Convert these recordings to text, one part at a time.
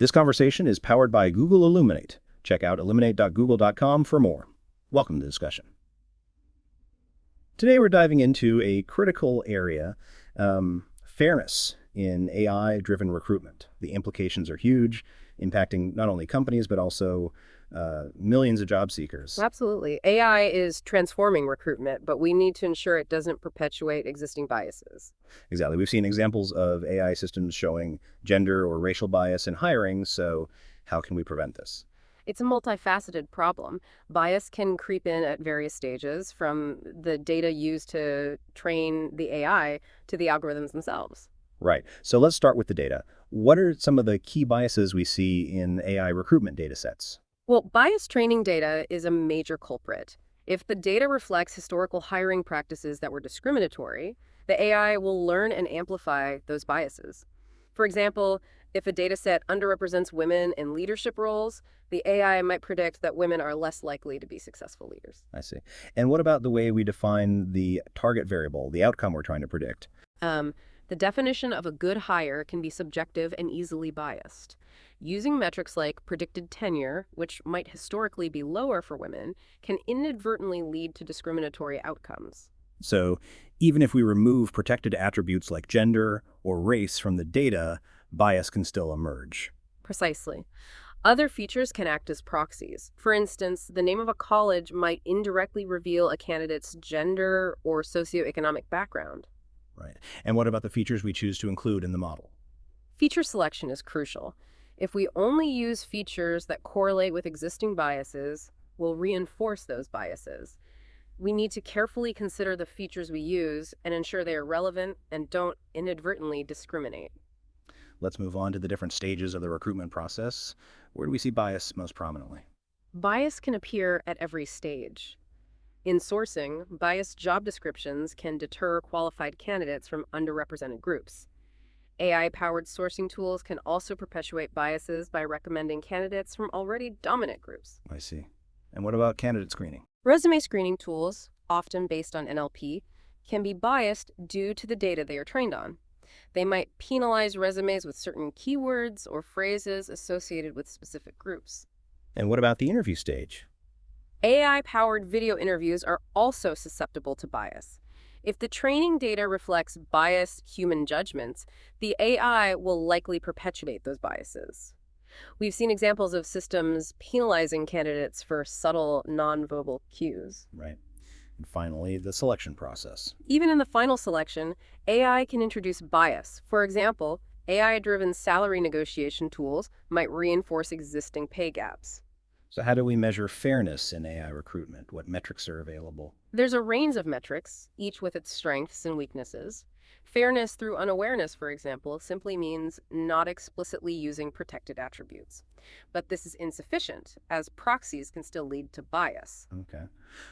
This conversation is powered by Google Illuminate. Check out illuminate.google.com for more. Welcome to the discussion. Today we're diving into a critical area, fairness in AI-driven recruitment. The implications are huge, impacting not only companies, but also millions of job seekers. Absolutely. AI is transforming recruitment, but we need to ensure it doesn't perpetuate existing biases. Exactly. We've seen examples of AI systems showing gender or racial bias in hiring, so how can we prevent this? It's a multifaceted problem. Bias can creep in at various stages, from the data used to train the AI to the algorithms themselves. Right. So let's start with the data. What are some of the key biases we see in AI recruitment data sets? Well, bias training data is a major culprit. If the data reflects historical hiring practices that were discriminatory, the AI will learn and amplify those biases. For example, if a data set underrepresents women in leadership roles, the AI might predict that women are less likely to be successful leaders. I see. And what about the way we define the target variable, the outcome we're trying to predict? Um, the definition of a good hire can be subjective and easily biased. Using metrics like predicted tenure, which might historically be lower for women, can inadvertently lead to discriminatory outcomes. So even if we remove protected attributes like gender or race from the data, bias can still emerge. Precisely. Other features can act as proxies. For instance, the name of a college might indirectly reveal a candidate's gender or socioeconomic background. Right. And what about the features we choose to include in the model? Feature selection is crucial. If we only use features that correlate with existing biases, we'll reinforce those biases. We need to carefully consider the features we use and ensure they are relevant and don't inadvertently discriminate. Let's move on to the different stages of the recruitment process. Where do we see bias most prominently? Bias can appear at every stage. In sourcing, biased job descriptions can deter qualified candidates from underrepresented groups. AI-powered sourcing tools can also perpetuate biases by recommending candidates from already dominant groups. I see. And what about candidate screening? Resume screening tools, often based on NLP, can be biased due to the data they are trained on. They might penalize resumes with certain keywords or phrases associated with specific groups. And what about the interview stage? AI-powered video interviews are also susceptible to bias. If the training data reflects biased human judgments, the AI will likely perpetuate those biases. We've seen examples of systems penalizing candidates for subtle nonverbal cues. Right. And finally, the selection process. Even in the final selection, AI can introduce bias. For example, AI-driven salary negotiation tools might reinforce existing pay gaps. So how do we measure fairness in AI recruitment? What metrics are available? There's a range of metrics, each with its strengths and weaknesses. Fairness through unawareness, for example, simply means not explicitly using protected attributes. But this is insufficient, as proxies can still lead to bias. Okay.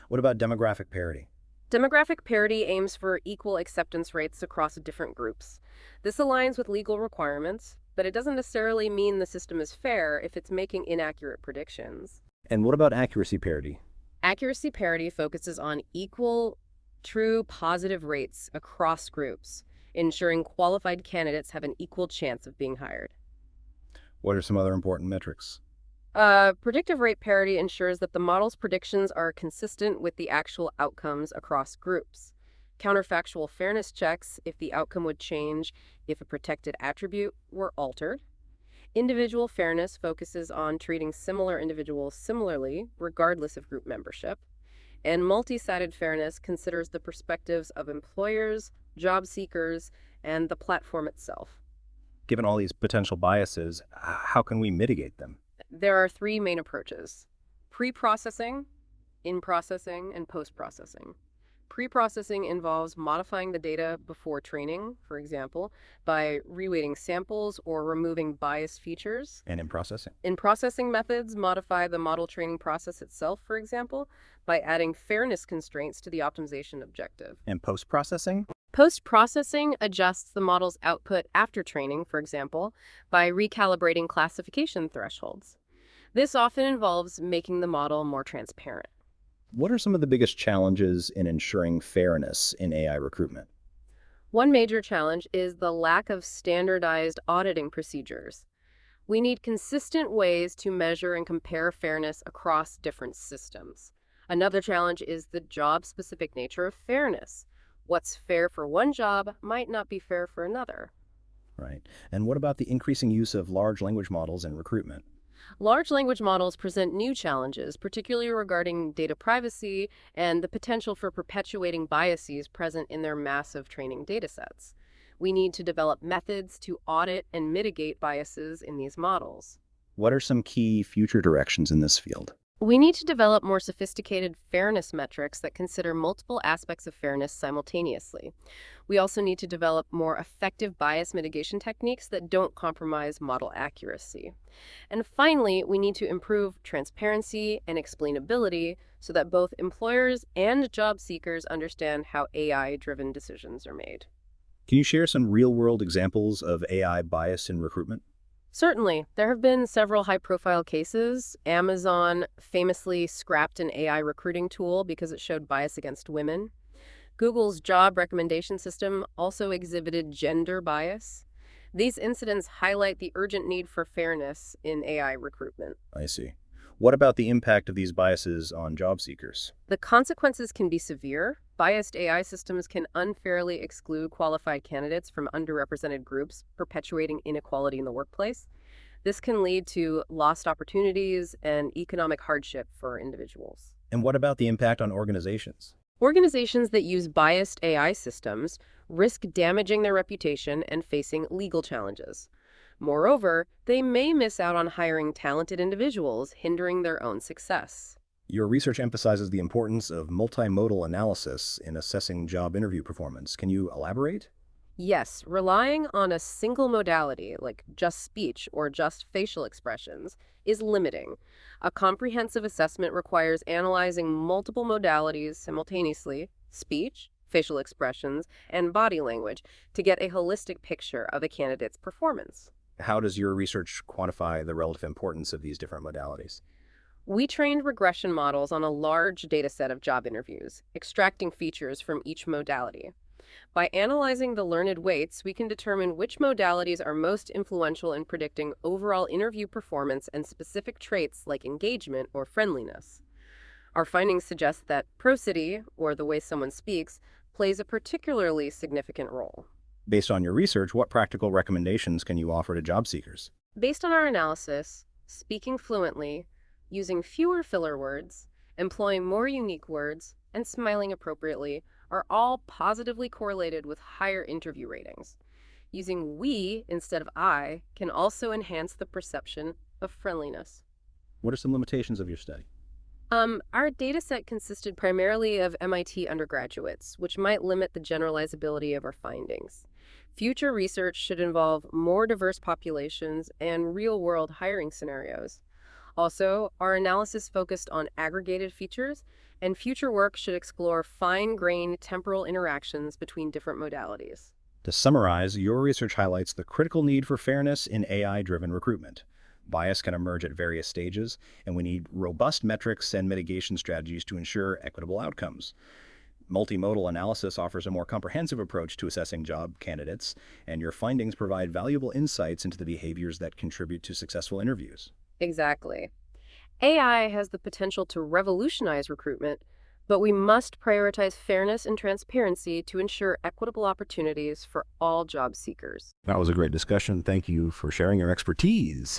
What about demographic parity? Demographic parity aims for equal acceptance rates across different groups. This aligns with legal requirements, but it doesn't necessarily mean the system is fair if it's making inaccurate predictions. And what about accuracy parity? Accuracy parity focuses on equal, true positive rates across groups, ensuring qualified candidates have an equal chance of being hired. What are some other important metrics? Predictive rate parity ensures that the model's predictions are consistent with the actual outcomes across groups. Counterfactual fairness checks if the outcome would change if a protected attribute were altered. Individual fairness focuses on treating similar individuals similarly, regardless of group membership. And multi-sided fairness considers the perspectives of employers, job seekers, and the platform itself. Given all these potential biases, how can we mitigate them? There are three main approaches: pre-processing, in-processing, and post-processing. Pre-processing involves modifying the data before training, for example, by reweighting samples or removing biased features. And in processing? In-processing methods modify the model training process itself, for example, by adding fairness constraints to the optimization objective. And post-processing? Post-processing adjusts the model's output after training, for example, by recalibrating classification thresholds. This often involves making the model more transparent. What are some of the biggest challenges in ensuring fairness in AI recruitment? One major challenge is the lack of standardized auditing procedures. We need consistent ways to measure and compare fairness across different systems. Another challenge is the job-specific nature of fairness. What's fair for one job might not be fair for another. Right. And what about the increasing use of large language models in recruitment? Large language models present new challenges, particularly regarding data privacy and the potential for perpetuating biases present in their massive training datasets. We need to develop methods to audit and mitigate biases in these models. What are some key future directions in this field? We need to develop more sophisticated fairness metrics that consider multiple aspects of fairness simultaneously. We also need to develop more effective bias mitigation techniques that don't compromise model accuracy. And finally, we need to improve transparency and explainability so that both employers and job seekers understand how AI-driven decisions are made. Can you share some real-world examples of AI bias in recruitment? Certainly, there have been several high-profile cases. Amazon famously scrapped an AI recruiting tool because it showed bias against women. Google's job recommendation system also exhibited gender bias. These incidents highlight the urgent need for fairness in AI recruitment. I see. What about the impact of these biases on job seekers? The consequences can be severe. Biased AI systems can unfairly exclude qualified candidates from underrepresented groups, perpetuating inequality in the workplace. This can lead to lost opportunities and economic hardship for individuals. And what about the impact on organizations? Organizations that use biased AI systems risk damaging their reputation and facing legal challenges. Moreover, they may miss out on hiring talented individuals, hindering their own success. Your research emphasizes the importance of multimodal analysis in assessing job interview performance. Can you elaborate? Yes, relying on a single modality, like just speech or just facial expressions, is limiting. A comprehensive assessment requires analyzing multiple modalities simultaneously, speech, facial expressions, and body language, to get a holistic picture of a candidate's performance. How does your research quantify the relative importance of these different modalities? We trained regression models on a large data set of job interviews, extracting features from each modality. By analyzing the learned weights, we can determine which modalities are most influential in predicting overall interview performance and specific traits like engagement or friendliness. Our findings suggest that prosody, or the way someone speaks, plays a particularly significant role. Based on your research, what practical recommendations can you offer to job seekers? Based on our analysis, speaking fluently, using fewer filler words, employing more unique words, and smiling appropriately are all positively correlated with higher interview ratings. Using we instead of I can also enhance the perception of friendliness. What are some limitations of your study? Our data set consisted primarily of MIT undergraduates, which might limit the generalizability of our findings. Future research should involve more diverse populations and real-world hiring scenarios. Also, our analysis focused on aggregated features, and future work should explore fine-grained temporal interactions between different modalities. To summarize, your research highlights the critical need for fairness in AI-driven recruitment. Bias can emerge at various stages, and we need robust metrics and mitigation strategies to ensure equitable outcomes. Multimodal analysis offers a more comprehensive approach to assessing job candidates, and your findings provide valuable insights into the behaviors that contribute to successful interviews. Exactly. AI has the potential to revolutionize recruitment, but we must prioritize fairness and transparency to ensure equitable opportunities for all job seekers. That was a great discussion. Thank you for sharing your expertise.